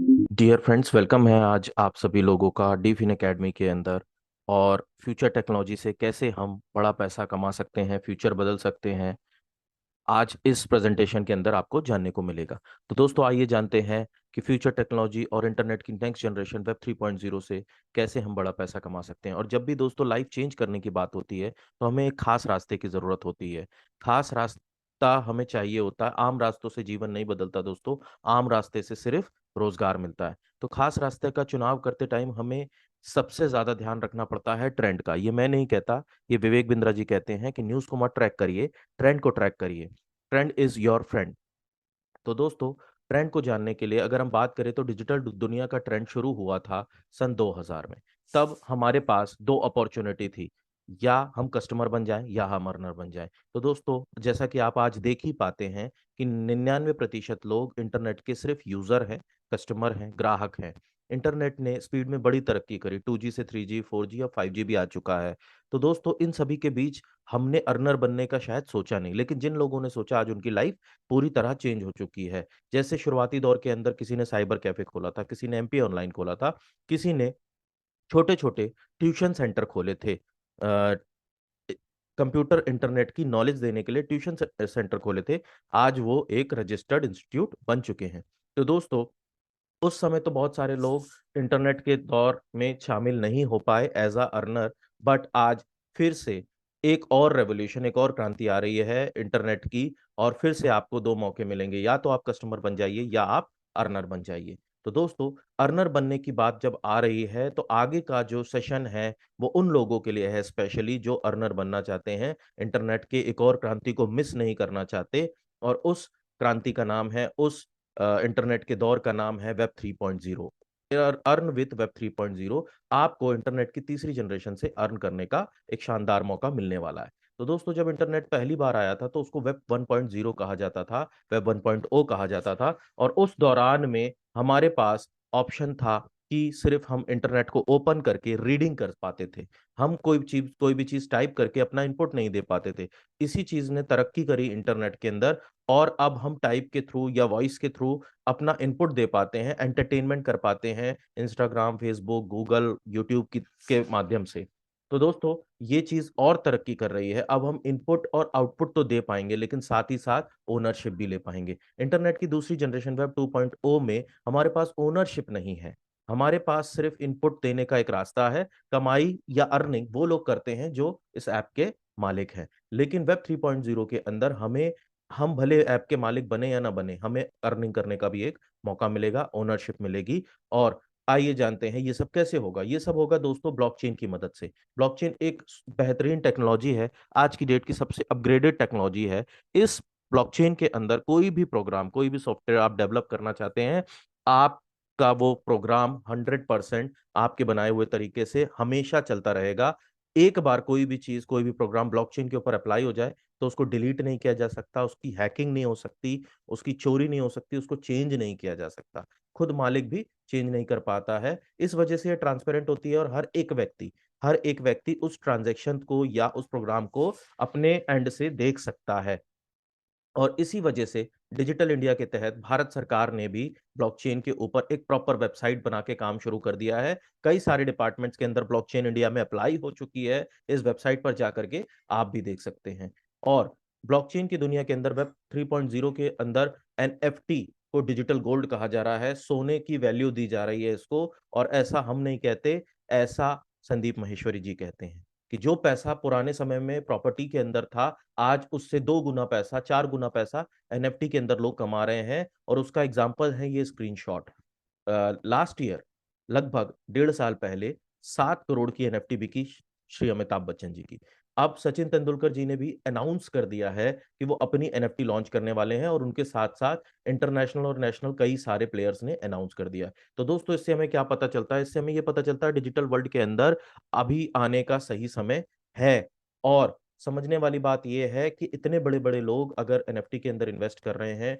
Dear friends, welcome है आज आप सभी लोगों का डीफिन एकेडमी के अंदर। और फ्यूचर टेक्नोलॉजी से कैसे हम बड़ा पैसा कमा सकते हैं, फ्यूचर बदल सकते हैं, आज इस प्रेजेंटेशन के अंदर आपको जानने को मिलेगा। तो दोस्तों, आइए जानते हैं कि फ्यूचर टेक्नोलॉजी और इंटरनेट की नेक्स्ट जनरेशन वेब 3.0 से कैसे हम बड़ा पैसा कमा सकते हैं। और जब भी दोस्तों लाइफ चेंज करने की बात होती है तो हमें एक खास रास्ते की ज़रूरत होती है। खास रास्ता हमें चाहिए होता है। आम रास्तों से जीवन नहीं बदलता दोस्तों, आम रास्ते से सिर्फ रोजगार मिलता है। तो खास रास्ते का चुनाव करते टाइम हमें सबसे ज्यादा ध्यान रखना पड़ता है ट्रेंड का। ये मैं नहीं कहता, ये विवेक बिंद्रा जी कहते हैं कि न्यूज़ को मत ट्रैक करिए, ट्रेंड को ट्रैक करिए। Trend is your friend. तो दोस्तों, ट्रेंड को जानने के लिए अगर हम बात करें तो डिजिटल दुनिया का ट्रेंड शुरू हुआ था सन 2000 में। तब हमारे पास दो अपॉर्चुनिटी थी, या हम कस्टमर बन जाएं या हम अर्नर बन जाएं। तो दोस्तों, जैसा कि आप आज देख ही पाते हैं कि 99% लोग इंटरनेट के सिर्फ यूजर हैं, कस्टमर हैं, ग्राहक हैं। इंटरनेट ने स्पीड में बड़ी तरक्की करी, 2G से 3G, 4G और 5G भी आ चुका है। तो दोस्तों, इन सभी के बीच हमने अर्नर बनने का शायद सोचा नहीं, लेकिन जिन लोगों ने सोचा आज उनकी लाइफ पूरी तरह चेंज हो चुकी है। जैसे शुरुआती दौर के अंदर किसी ने साइबर कैफे खोला था, किसी ने एमपी ऑनलाइन खोला था, किसी ने छोटे छोटे ट्यूशन सेंटर खोले थे, कंप्यूटर इंटरनेट की नॉलेज देने के लिए ट्यूशन सेंटर खोले थे। आज वो एक रजिस्टर्ड इंस्टीट्यूट बन चुके हैं। तो दोस्तों, उस समय तो बहुत सारे लोग इंटरनेट के दौर में शामिल नहीं हो पाए एज अ अर्नर, बट आज फिर से एक और रेवोल्यूशन, एक और क्रांति आ रही है इंटरनेट की। और फिर से आपको दो मौके मिलेंगे, या तो आप कस्टमर बन जाइए या आप अर्नर बन जाइए। तो दोस्तों, अर्नर बनने की बात जब आ रही है तो आगे का जो सेशन है वो उन लोगों के लिए है, स्पेशली जो अर्नर बनना चाहते हैं, इंटरनेट के एक और क्रांति को मिस नहीं करना चाहते। और उस क्रांति का नाम है, उस इंटरनेट के दौर का नाम है वेब 3.0। अर्न विथ वेब 3.0 आपको इंटरनेट की तीसरी जनरेशन से अर्न करने का एक शानदार मौका मिलने वाला है। तो दोस्तों, जब इंटरनेट पहली बार आया था तो उसको वेब 1.0 कहा जाता था, वेब 1.0 कहा जाता था। और उस दौरान में हमारे पास ऑप्शन था कि सिर्फ हम इंटरनेट को ओपन करके रीडिंग कर पाते थे। हम कोई भी चीज टाइप करके अपना इनपुट नहीं दे पाते थे। इसी चीज ने तरक्की करी इंटरनेट के अंदर। और अब हम टाइप के थ्रू या वॉइस के थ्रू अपना इनपुट दे पाते हैं, एंटरटेनमेंट कर पाते हैं इंस्टाग्राम, फेसबुक, गूगल, यूट्यूब के माध्यम से। तो दोस्तों, ये चीज और तरक्की कर रही है। अब हम इनपुट और आउटपुट तो दे पाएंगे, लेकिन साथ ही साथ ओनरशिप भी ले पाएंगे। इंटरनेट की दूसरी जनरेशन वेब 2.0 में हमारे पास ओनरशिप नहीं है। हमारे पास सिर्फ इनपुट देने का एक रास्ता है। कमाई या अर्निंग वो लोग करते हैं जो इस ऐप के मालिक हैं। लेकिन वेब 3.0 के अंदर हम भले ऐप के मालिक बने या ना बने, हमें अर्निंग करने का भी एक मौका मिलेगा, ओनरशिप मिलेगी। और आइए जानते हैं ये सब कैसे होगा। ये सब होगा दोस्तों ब्लॉकचेन की मदद से। ब्लॉकचेन एक बेहतरीन टेक्नोलॉजी है, आज की डेट की सबसे अपग्रेडेड टेक्नोलॉजी है। इस ब्लॉकचेन के अंदर कोई भी प्रोग्राम, कोई भी सॉफ्टवेयर आप डेवलप करना चाहते हैं, आपका वो प्रोग्राम 100% आपके बनाए हुए तरीके से हमेशा चलता रहेगा। एक बार कोई भी चीज, कोई भी प्रोग्राम ब्लॉकचेन के ऊपर अप्लाई हो जाए तो उसको डिलीट नहीं किया जा सकता, उसकी हैकिंग नहीं हो सकती, उसकी चोरी नहीं हो सकती, उसको चेंज नहीं किया जा सकता। खुद मालिक भी चेंज नहीं कर पाता है। इस वजह से ये ट्रांसपेरेंट होती है और हर एक व्यक्ति उस ट्रांजैक्शन को या उस प्रोग्राम को अपने एंड से देख सकता है। और इसी वजह से डिजिटल इंडिया के तहत भारत सरकार ने भी ब्लॉकचेन के ऊपर एक प्रॉपर वेबसाइट बना के काम शुरू कर दिया है। कई सारे डिपार्टमेंट्स के अंदर ब्लॉकचेन इंडिया में अप्लाई हो चुकी है। इस वेबसाइट पर जाकर के आप भी देख सकते हैं। और ब्लॉकचेन की दुनिया के अंदर वेब 3.0 के अंदर एनएफटी को डिजिटल गोल्ड कहा जा रहा है, सोने की वैल्यू दी जा रही है इसको। और ऐसा हम नहीं कहते, ऐसा संदीप माहेश्वरी जी कहते हैं कि जो पैसा पुराने समय में प्रॉपर्टी के अंदर था, आज उससे 2 गुना पैसा, 4 गुना पैसा एनएफटी के अंदर लोग कमा रहे हैं। और उसका एग्जाम्पल है ये स्क्रीनशॉट। लास्ट ईयर, लगभग 1.5 साल पहले, 7 करोड़ की एनएफटी बिकी श्री अमिताभ बच्चन जी की। अब सचिन तेंदुलकर जी ने भी अनाउंस कर दिया है कि वो अपनी एनएफटी लॉन्च करने वाले हैं, और उनके साथ साथ इंटरनेशनल और नेशनल कई सारे प्लेयर्स ने अनाउंस कर दिया। तो दोस्तों, इससे हमें क्या पता चलता है? इससे हमें ये पता चलता है डिजिटल वर्ल्ड के अंदर अभी आने का सही समय है। और समझने वाली बात यह है कि इतने बड़े बड़े लोग अगर एनएफटी के अंदर इन्वेस्ट कर रहे हैं,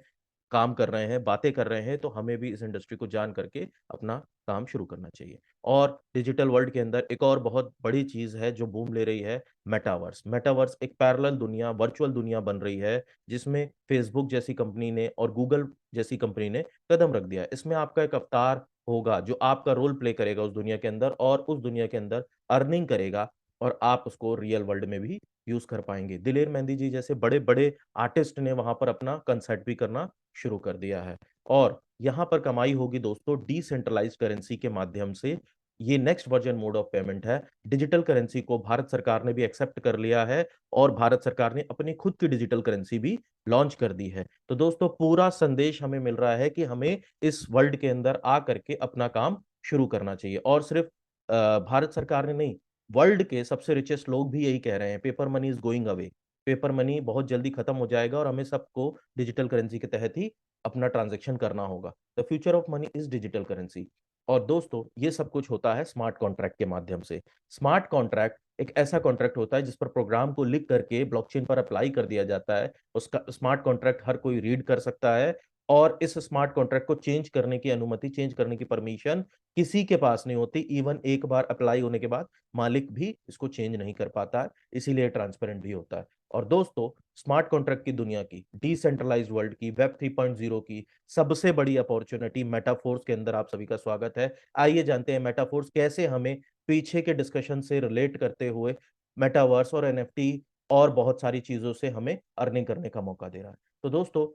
काम कर रहे हैं, बातें कर रहे हैं, तो हमें भी इस इंडस्ट्री को जान करके अपना काम शुरू करना चाहिए। और डिजिटल वर्ल्ड के अंदर एक और बहुत बड़ी चीज है जो बूम ले रही है, मेटावर्स। मेटावर्स एक पैरेलल दुनिया, वर्चुअल दुनिया बन रही है, जिसमें फेसबुक जैसी कंपनी ने और गूगल जैसी कंपनी ने कदम रख दिया है। इसमें आपका एक अवतार होगा जो आपका रोल प्ले करेगा उस दुनिया के अंदर, और उस दुनिया के अंदर अर्निंग करेगा, और आप उसको रियल वर्ल्ड में भी यूज कर पाएंगे। दिलेर मेहंदी जी जैसे बड़े बड़े आर्टिस्ट ने वहां पर अपना कंसर्ट भी करना शुरू कर दिया है। और यहाँ पर कमाई होगी दोस्तों डिसेंट्रलाइज्ड करेंसी के माध्यम से। ये next version mode of payment है। डिजिटल करेंसी को भारत सरकार ने भी एक्सेप्ट कर लिया है, और भारत सरकार ने अपनी खुद की डिजिटल करेंसी भी लॉन्च कर दी है। तो दोस्तों पूरा संदेश हमें मिल रहा है कि हमें इस वर्ल्ड के अंदर आ करके अपना काम शुरू करना चाहिए। और सिर्फ भारत सरकार ने नहीं, वर्ल्ड के सबसे रिचेस्ट लोग भी यही कह रहे हैं, paper money is going away. Paper money बहुत जल्दी खत्म हो जाएगा और हमें सबको डिजिटल करेंसी के तहत ही अपना ट्रांजैक्शन करना होगा। The future of money is digital currency. और दोस्तों ये सब कुछ होता है स्मार्ट कॉन्ट्रैक्ट के माध्यम से। स्मार्ट कॉन्ट्रैक्ट एक ऐसा कॉन्ट्रैक्ट होता है जिस पर प्रोग्राम को लिख करके ब्लॉकचेन पर अप्लाई कर दिया जाता है। उसका स्मार्ट कॉन्ट्रैक्ट हर कोई रीड कर सकता है, और इस स्मार्ट कॉन्ट्रैक्ट को चेंज करने की अनुमति, चेंज करने की परमिशन किसी के पास नहीं होती। इवन एक बार अप्लाई होने के बाद मालिक भी इसको चेंज नहीं कर पाता है, इसीलिए ट्रांसपेरेंट भी होता है। और दोस्तों स्मार्ट कॉन्ट्रैक्ट की दुनिया की, डिसेंट्रलाइज्ड वर्ल्ड की, वेब 3.0 की सबसे बड़ी अपॉर्चुनिटी मेटाफोर्स के अंदर आप सभी का स्वागत है। आइए जानते हैं मेटाफोर्स कैसे हमें पीछे के डिस्कशन से रिलेट करते हुए मेटावर्स और एनएफटी और बहुत सारी चीजों से हमें अर्निंग करने का मौका दे रहा है। तो दोस्तों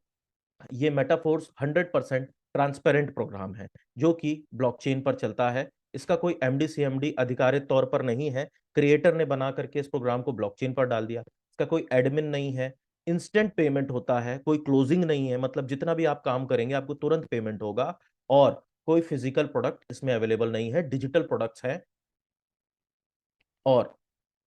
ये मेटाफोर्स 100% ट्रांसपेरेंट प्रोग्राम है जो कि ब्लॉकचेन पर चलता है। इसका कोई एमडी सीएमडी अधिकारित तौर पर नहीं है। क्रिएटर ने बना करके इस प्रोग्राम को ब्लॉकचेन पर डाल दिया। इसका कोई एडमिन नहीं है। इंस्टेंट पेमेंट होता है, कोई क्लोजिंग नहीं है, मतलब जितना भी आप काम करेंगे आपको तुरंत पेमेंट होगा। और कोई फिजिकल प्रोडक्ट इसमें अवेलेबल नहीं है, डिजिटल प्रोडक्ट्स हैं। और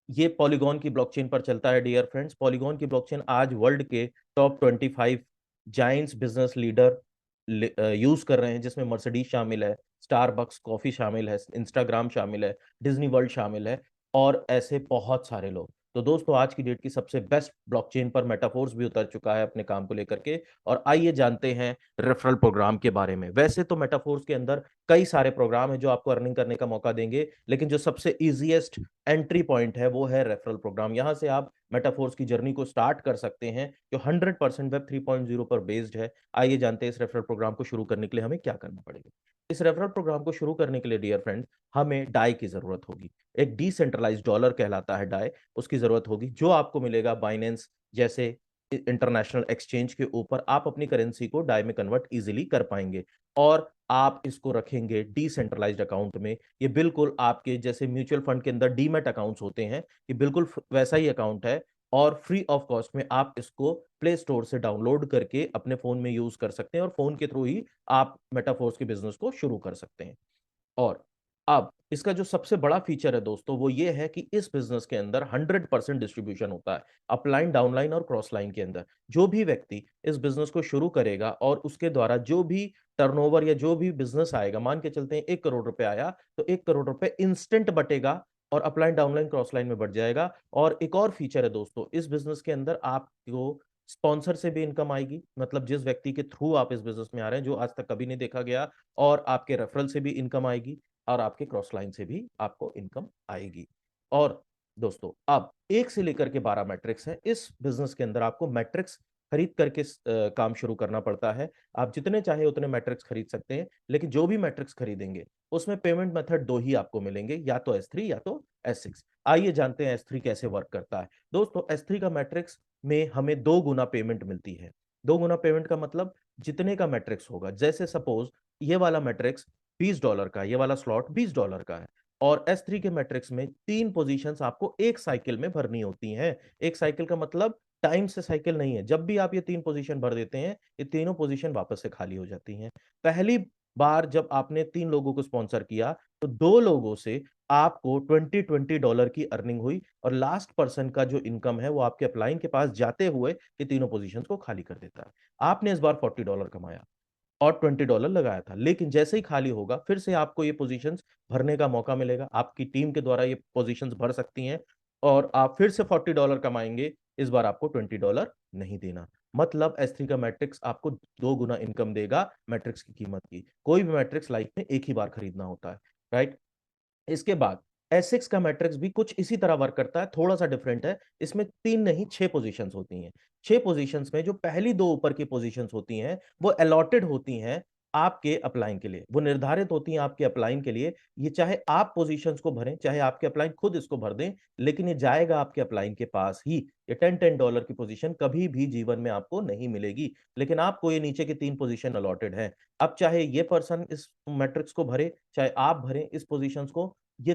ये पॉलीगॉन की ब्लॉकचेन पर चलता है डियर फ्रेंड्स। पॉलीगॉन की ब्लॉकचेन आज वर्ल्ड के top 25 Giants business leader use कर रहे हैं, जिसमें मर्सिडीज शामिल है, स्टारबक्स कॉफी शामिल है, इंस्टाग्राम शामिल है, डिज्नी वर्ल्ड शामिल है, और ऐसे बहुत सारे लोग। तो दोस्तों आज की डेट की सबसे बेस्ट ब्लॉकचेन पर मेटाफोर्स भी उतर चुका है अपने काम को लेकर के। और आइए जानते हैं रेफरल प्रोग्राम के बारे में। वैसे तो मेटाफोर्स के अंदर कई सारे प्रोग्राम हैं जो आपको अर्निंग करने का मौका देंगे, लेकिन जो सबसे इजीएस्ट एंट्री पॉइंट है वो है रेफरल प्रोग्राम। यहां से आप मेटाफोर्स की जर्नी को स्टार्ट कर सकते हैं, जो 100% वेब 3.0 पर बेस्ड है। आइए जानते हैं इस रेफरल प्रोग्राम को शुरू करने के लिए हमें क्या करना पड़ेगा। इस रेफरल प्रोग्राम को शुरू करने के लिए डियर फ्रेंड हमें डाई की जरूरत होगी। एक डिसेंट्रलाइज्ड डॉलर कहलाता है डाई, उसकी जरूरत होगी, जो आपको मिलेगा बाइनेंस जैसे इंटरनेशनल एक्सचेंज के ऊपर। आप अपनी करेंसी को डाई में कन्वर्ट इजीली कर पाएंगे, और आप इसको रखेंगे डिसेंट्रलाइज्ड अकाउंट में। ये बिल्कुल आपके जैसे म्यूचुअल फंड के अंदर डीमैट अकाउंट्स होते हैं, ये बिल्कुल वैसा ही अकाउंट है। और फ्री ऑफ कॉस्ट में आप इसको प्ले स्टोर से डाउनलोड करके अपने फोन में यूज कर सकते हैं, और फोन के थ्रू ही आप मेटाफोर्स के बिजनेस को शुरू कर सकते हैं। और अब इसका जो सबसे बड़ा फीचर है दोस्तों वो ये है कि इस बिजनेस के अंदर 100% डिस्ट्रीब्यूशन होता है, अपलाइन, डाउनलाइन और क्रॉस लाइन के अंदर। जो भी व्यक्ति इस बिजनेस को शुरू करेगा और उसके द्वारा जो भी टर्नओवर या जो भी बिजनेस आएगा, मान के चलते हैं 1 करोड़ रुपए आया, तो 1 करोड़ रुपए इंस्टेंट बटेगा और अपलाइन, डाउनलाइन, क्रॉस लाइन में बढ़ जाएगा। और एक और फीचर है दोस्तों इस बिजनेस के अंदर, आपको स्पॉन्सर से भी इनकम आएगी, मतलब जिस व्यक्ति के थ्रू आप इस बिजनेस में आ रहे हैं जो आज तक कभी नहीं देखा गया, और आपके रेफरल से भी इनकम आएगी, और आपके क्रॉस लाइन से भी आपको इनकम आएगी। और दोस्तों अब 1 से लेकर के 12 मैट्रिक्स है इस बिजनेस के अंदर। आपको मैट्रिक्स खरीद करके काम शुरू करना पड़ता है। आप जितने चाहे उतने मैट्रिक्स खरीद सकते हैं, लेकिन जो भी मैट्रिक्स खरीदेंगे उसमें पेमेंट मेथड दो ही आपको मिलेंगे, या तो S3 या तो S6। आइए जानते हैं S3 कैसे वर्क करता है। दोस्तों S3 का मैट्रिक्स में हमें 2 गुना पेमेंट मिलती है। 2 गुना पेमेंट का मतलब जितने का मैट्रिक्स होगा, जैसे सपोज ये वाला मैट्रिक्स $20 का, ये वाला स्लॉट $20 का है, और S3 के मैट्रिक्स में 3 पोजीशंस आपको एक साइकिल में भरनी होती हैं। एक साइकिल का मतलब टाइम से साइकिल नहीं है। जब भी आप ये 3 पोजीशन भर देते हैं, ये तीनों पोजीशन वापस से खाली हो जाती हैं। पहली बार जब आपने 3 लोगों को स्पॉन्सर किया, तो 2 लोगों से आपको $20 की अर्निंग हुई, और लास्ट पर्सन का जो इनकम है वो आपके अपलाइन के पास जाते हुए ये तीनों पोजीशंस को खाली कर देता है। आपने इस बार $40 कमाया और $20 लगाया था, लेकिन जैसे ही खाली होगा फिर से आपको ये पोजीशंस भरने का मौका मिलेगा। आपकी टीम के द्वारा ये पोजीशंस भर सकती हैं, और आप फिर से $40 कमाएंगे। इस बार आपको $20 नहीं देना। मतलब S3 का मैट्रिक्स आपको 2 गुना इनकम देगा मैट्रिक्स की कीमत की। कोई भी मैट्रिक्स लाइफ में एक ही बार खरीदना होता है, राइट। इसके बाद S6 का मैट्रिक्स भी कुछ इसी तरह वर्क करता है, थोड़ा सा डिफरेंट है। इसमें 3 नहीं 6 पोजीशंस होती हैं। 6 पोजीशंस में जो पहली 2 ऊपर की पोजीशंस होती हैं वो अलॉटेड होती हैं आपके अपलाइन के लिए, वो निर्धारित होती हैं आपके अपलाइन के लिए। ये चाहे आप पोजीशंस को भरें, चाहे आपके अपलाइन खुद इसको भर दें, लेकिन ये जाएगा आपके अपलाइन के पास ही। ये $10 की पोजीशन कभी भी जीवन में आपको नहीं मिलेगी, लेकिन आपको ये नीचे की 3 पोजीशन अलॉटेड है। अब चाहे ये पर्सन इस मैट्रिक्स को भरे, चाहे आप भरें इस पोजीशंस को, ये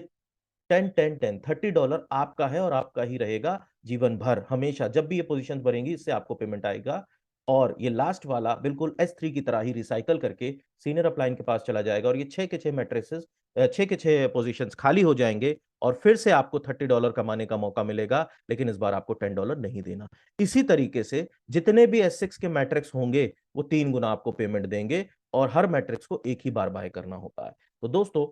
10 10 10 $30 आपका है और आपका ही रहेगा जीवन भर। हमेशा जब भी ये पोजीशन भरेंगी इससे आपको पेमेंट आएगा। और ये लास्ट वाला बिल्कुल S3 की तरह ही रिसाइकल करके सीनियर अपलाइन के पास चला जाएगा और ये 6 के 6 मैट्रिसेस, 6 के 6 पोजीशंस खाली हो जाएंगे और फिर से आपको $30 कमाने का मौका मिलेगा, लेकिन इस बार आपको $10 नहीं देना। इसी तरीके से जितने भी S6 के मैट्रिक्स होंगे वो 3 गुना आपको पेमेंट देंगे और हर मैट्रिक्स को एक ही बार बाय करना होता है। तो दोस्तों,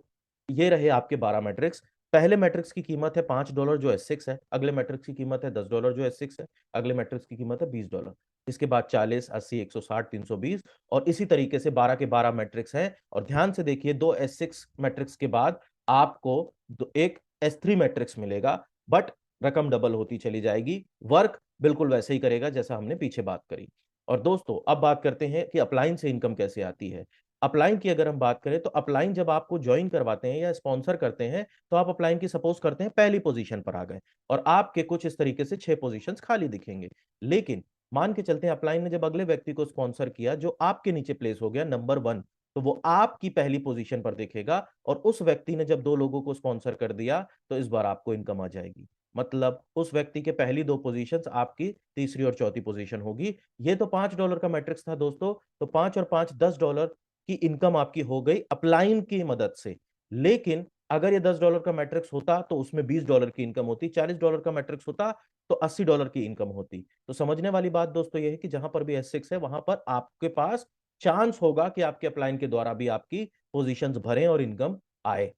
ये रहे आपके 12 मैट्रिक्स। पहले मैट्रिक्स की कीमत है $5 जो S6 है, अगले मैट्रिक्स की कीमत है $10 जो S6 है, अगले मैट्रिक्स की कीमत है $20। इसके बाद 40, 80, 160, 320 और इसी तरीके से 12 के 12 मैट्रिक्स हैं। और ध्यान से देखिए, 2 S6 मैट्रिक्स के बाद आपको एक S3 मैट्रिक्स मिलेगा, बट रकम डबल होती चली जाएगी। वर्क बिल्कुल वैसे ही करेगा जैसा हमने पीछे बात करी। और दोस्तों, अब बात करते हैं कि अपलाइन से इनकम कैसे आती है। अपलाइन की अगर हम बात करें तो अपलाइन जब आपको ज्वाइन करवाते हैं या स्पॉन्सर करते हैं, तो आप अपलाइन की सपोज करते हैं पहली पोजीशन पर आ गए और आपके कुछ इस तरीके से 6 पोजीशंस खाली दिखेंगे। लेकिन मान के चलते हैं अपलाइन ने जब अगले व्यक्ति को स्पॉन्सर किया जो आपके नीचे प्लेस हो गया नंबर 1, तो वो आपकी पहली पोजीशन पर देखेगा और उस व्यक्ति ने जब 2 लोगों को स्पॉन्सर कर दिया तो इस बार आपको इनकम आ जाएगी। मतलब उस व्यक्ति के पहली 2 पोजीशंस आपकी तीसरी और चौथी पोजीशन होगी। ये तो $5 का मैट्रिक्स था दोस्तों, तो 5 और 5 $10 की इनकम आपकी हो गई अपलाइन की मदद से। लेकिन अगर ये $10 का मैट्रिक्स होता तो उसमें $20 की इनकम होती, $40 का मैट्रिक्स होता तो $80 की इनकम होती। तो समझने वाली बात दोस्तों ये है कि जहां पर भी S6 है वहां पर आपके पास चांस होगा कि आपके अपलाइन के द्वारा भी आपकी पोजीशंस भरें और इनकम आए,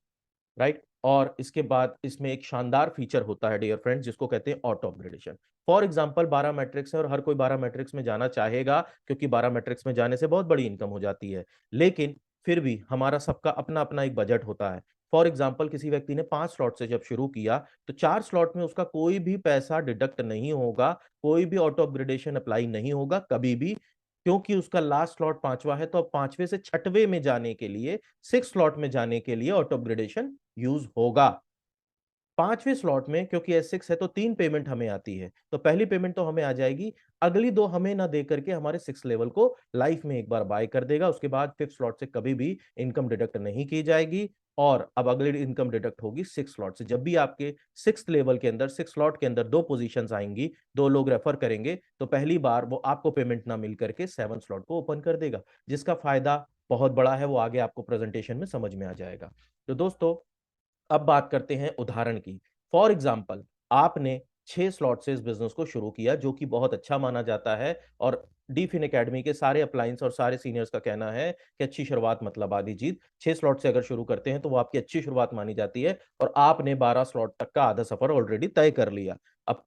राइट। और इसके बाद इसमें एक शानदार फीचर होता है डियर फ्रेंड्स, जिसको कहते हैं auto upgradation. For example 12 matrix है और हर कोई 12 मैट्रिक्स में जाना चाहेगा, क्योंकि 12 मैट्रिक्स में जाने से बहुत बड़ी इनकम हो जाती है। लेकिन फिर भी हमारा सबका अपना अपना एक बजट होता है। फॉर एग्जाम्पल किसी व्यक्ति ने 5 स्लॉट से जब शुरू किया तो 4 स्लॉट में उसका कोई भी पैसा डिडक्ट नहीं होगा, कोई भी ऑटो अपग्रेडेशन अप्लाई नहीं होगा कभी भी, क्योंकि उसका लास्ट स्लॉट 5वां है। तो अब 5वें से 6वें में जाने के लिए, 6 स्लॉट में जाने के लिए ऑटो अपग्रेडेशन यूज होगा। 5वें स्लॉट में क्योंकि S6 है तो 3 पेमेंट हमें आती है, तो पहली पेमेंट तो हमें आ जाएगी, अगली 2 हमें ना दे करके हमारे 6 लेवल को लाइफ में एक बार बाय कर देगा। उसके बाद 5th स्लॉट से कभी भी इनकम डिडक्ट नहीं की जाएगी और अब अगली इनकम डिडक्ट होगी 6 स्लॉट से। जब भी आपके 6th लेवल के अंदर 6 स्लॉट के अंदर 2 पोजीशंस आएंगी, 2 लोग रेफर करेंगे, तो पहली बार वो आपको पेमेंट ना मिल करके 7 स्लॉट को ओपन कर देगा, जिसका फायदा बहुत बड़ा है, वो आगे आपको प्रेजेंटेशन में समझ में आ जाएगा। तो दोस्तों, अब बात करते हैं उदाहरण की। फॉर एग्जाम्पल आपने 6 स्लॉट से इस बिजनेस को शुरू किया, जो कि बहुत अच्छा माना जाता है और डीफिन एकेडमी के सारे अप्लायंस और सारे सीनियर्स का कहना है कि अच्छी शुरुआत मतलब आधी जीत। 6 स्लॉट से अगर शुरू करते हैं तो वो आपकी अच्छी शुरुआत मानी जाती है और आपने 12 स्लॉट तक का आधा सफर ऑलरेडी तय कर लिया। अब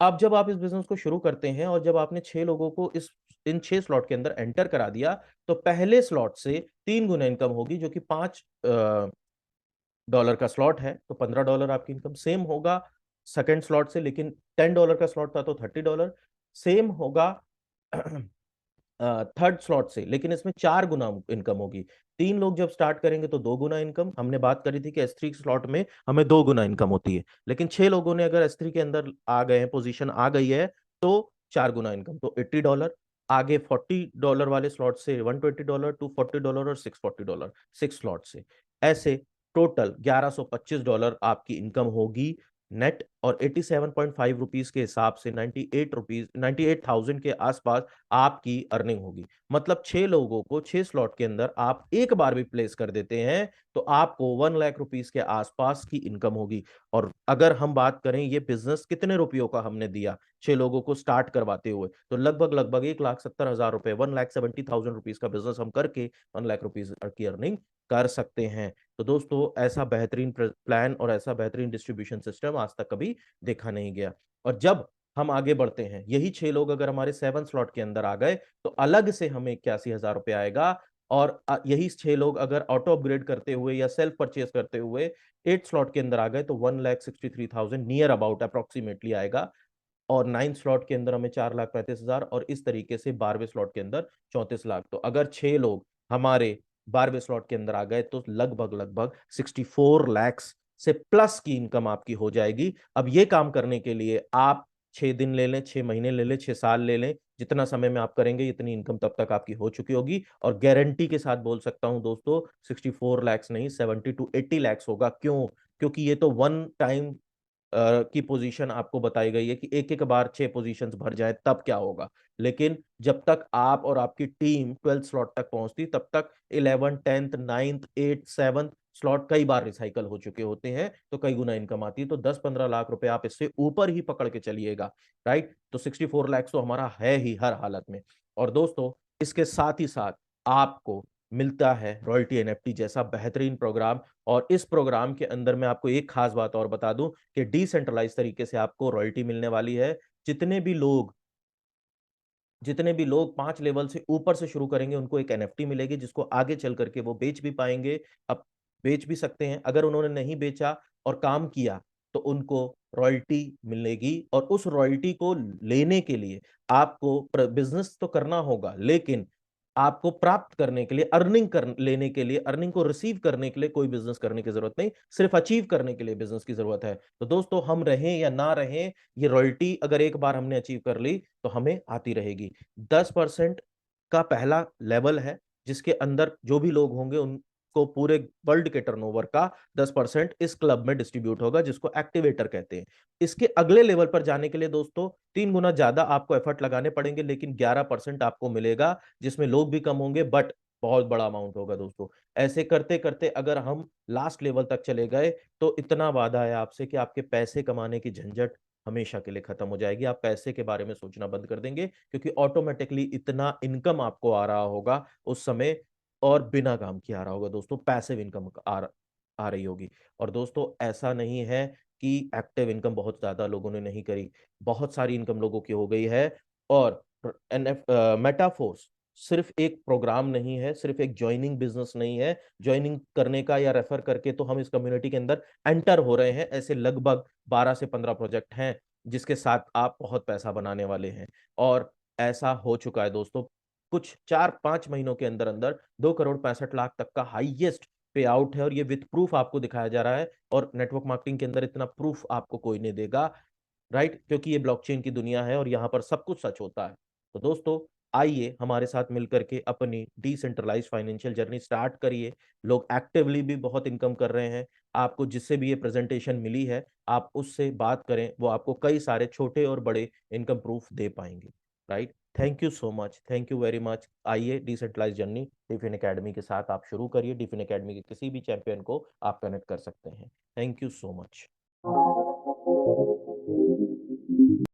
अब जब आप इस बिजनेस को शुरू करते हैं और जब आपने 6 लोगों को इस इन 6 स्लॉट के अंदर एंटर करा दिया, तो पहले स्लॉट से 3 गुना इनकम होगी, जो कि 5 डॉलर का स्लॉट है तो $15 आपकी इनकम सेम होगा सेकंड स्लॉट से। लेकिन $10 का स्लॉट था तो $30 सेम होगा थर्ड स्लॉट से, लेकिन इसमें 4 गुना इनकम होगी। 3 लोग जब स्टार्ट करेंगे तो 2 गुना इनकम। हमने बात करी थी कि S3 स्लॉट में हमें 2 गुना इनकम होती है, लेकिन 6 लोगों ने अगर S3 के अंदर आ गए हैं, पोजीशन आ गई है, तो 4 गुना इनकम तो $80। आगे $40 वाले स्लॉट से $120, $240 और $640 6 स्लॉट से। ऐसे टोटल $1125 आपकी इनकम होगी नेट, और 87.5 रुपीज के हिसाब से 98,000 के आसपास आपकी अर्निंग होगी। मतलब 6 लोगों को 6 स्लॉट के अंदर आप एक बार भी प्लेस कर देते हैं तो आपको 1 लाख रुपीस के आसपास की इनकम होगी। और अगर हम बात करें ये बिजनेस कितने रुपयों का हमने दिया 6 लोगों को स्टार्ट करवाते हुए, तो लगभग लगभग 1,70,000 रुपए, 1,70,000 रुपीज का बिजनेस हम करके 1 लाख रुपीज की अर्निंग कर सकते हैं। तो दोस्तों, ऐसा बेहतरीन प्लान और ऐसा बेहतरीन डिस्ट्रीब्यूशन सिस्टम आज तक कभी देखा नहीं गया। और जब हम आगे बढ़ते हैं। यही 6 लोग अगर हमारे 7 स्लॉट के अंदर आ गए तो अलग से हमें 81,000 रुपये आएगा। और यही 6 लोग अगर ऑटो अपग्रेड करते हुए या सेल्फ परचेज करते हुए 8 स्लॉट के अंदर आ गए तो 1,63,000 नियर अबाउट अप्रोक्सीमेटली आएगा। और 9 स्लॉट के अंदर हमें 4,35,000 और इस तरीके से 12वें स्लॉट के अंदर 34 लाख। तो अगर 6 लोग हमारे 12वें स्लॉट के अंदर आ गए तो लगभग लगभग 64 लाख से प्लस की इनकम आपकी हो जाएगी। अब ये काम करने के लिए आप 6 दिन ले लें, 6 महीने ले लें, 6 साल ले लें, जितना समय में आप करेंगे इतनी इनकम तब तक आपकी हो चुकी होगी। और गारंटी के साथ बोल सकता हूं दोस्तों, 64 लाख नहीं, 70 to 80 लाख होगा। क्यों? क्योंकि ये तो वन टाइम की पोजीशन आपको बताई गई है कि एक एक बार 6 पोजीशंस भर जाए तब क्या होगा। लेकिन जब तक आप और आपकी टीम 12 स्लॉट तक पहुंचती तब तक 11, 10th, 9th, 8th, 7th slot कई बार रिसाइकल हो चुके होते हैं, तो कई गुना इनकम आती है। तो 10-15 लाख रुपए आप इससे ऊपर ही पकड़ के चलिएगा। राइट, तो 64 लाख तो हमारा है ही हर हालत में। और दोस्तों, इसके साथ ही साथ आपको मिलता है रॉयल्टी एनएफटी जैसा बेहतरीन प्रोग्राम। और इस प्रोग्राम के अंदर मैं आपको एक खास बात और बता दूं कि डिसेंट्रलाइज तरीके से आपको रॉयल्टी मिलने वाली है। जितने भी लोग जितने भी लोग 5 लेवल से ऊपर से शुरू करेंगे उनको एक एनएफटी मिलेगी, जिसको आगे चल करके वो बेच भी पाएंगे। अब बेच भी सकते हैं। अगर उन्होंने नहीं बेचा और काम किया तो उनको रॉयल्टी मिलेगी। और उस रॉयल्टी को लेने के लिए आपको बिजनेस तो करना होगा, लेकिन आपको प्राप्त करने के लिए, अर्निंग कर लेने के लिए, अर्निंग को रिसीव करने के लिए कोई बिजनेस करने की जरूरत नहीं, सिर्फ अचीव करने के लिए बिजनेस की जरूरत है। तो दोस्तों, हम रहें या ना रहें, ये रॉयल्टी अगर एक बार हमने अचीव कर ली तो हमें आती रहेगी। 10% का पहला लेवल है, जिसके अंदर जो भी लोग होंगे उनको पूरे वर्ल्ड के टर्नओवर का 10% इस क्लब में डिस्ट्रीब्यूट होगा, जिसको एक्टिवेटर कहते हैं। इसके अगले लेवल पर जाने के लिए दोस्तों 3 गुना ज्यादा आपको एफर्ट लगाने पड़ेंगे, लेकिन 11% आपको मिलेगा, जिसमें लोग भी कम होंगे बट बहुत बड़ा अमाउंट होगा दोस्तों। ऐसे करते करते अगर हम लास्ट लेवल तक चले गए तो इतना वादा है आपसे कि आपके पैसे कमाने की झंझट हमेशा के लिए खत्म हो जाएगी। आप पैसे के बारे में सोचना बंद कर देंगे, क्योंकि ऑटोमेटिकली इतना इनकम आपको आ रहा होगा उस समय, और बिना काम किए आ रहा होगा दोस्तों, पैसिव इनकम आ रही होगी। और दोस्तों, ऐसा नहीं है कि एक्टिव इनकम बहुत ज्यादा लोगों ने नहीं करी, बहुत सारी इनकम लोगों की हो गई है। और एनएफ मेटाफोर्स सिर्फ एक प्रोग्राम नहीं है, सिर्फ एक ज्वाइनिंग बिजनेस नहीं है। ज्वाइनिंग करने का या रेफर करके तो हम इस कम्युनिटी के अंदर एंटर हो रहे हैं। ऐसे लगभग 12 से 15 प्रोजेक्ट हैं जिसके साथ आप बहुत पैसा बनाने वाले हैं। और ऐसा हो चुका है दोस्तों, कुछ 4-5 महीनों के अंदर अंदर 2,65 लाख तक का हाईएस्ट पे आउट है। और ये विथ प्रूफ आपको दिखाया जा रहा है। और नेटवर्क मार्केटिंग के अंदर इतना प्रूफ आपको कोई नहीं देगा। राइट, क्योंकि ये ब्लॉकचेन की दुनिया है और यहाँ पर सब कुछ सच होता है। तो दोस्तों, आइए हमारे साथ मिलकर के अपनी डिसेंट्रलाइज फाइनेंशियल जर्नी स्टार्ट करिए। लोग एक्टिवली भी बहुत इनकम कर रहे हैं। आपको जिससे भी ये प्रेजेंटेशन मिली है, आप उससे बात करें, वो आपको कई सारे छोटे और बड़े इनकम प्रूफ दे पाएंगे। Right, thank you so much, thank you very much. आइए डिसेंट्रलाइज जर्नी डिफिन एकेडमी के साथ आप शुरू करिए। डिफिन एकेडमी के किसी भी चैंपियन को आप कनेक्ट कर सकते हैं। Thank you so much.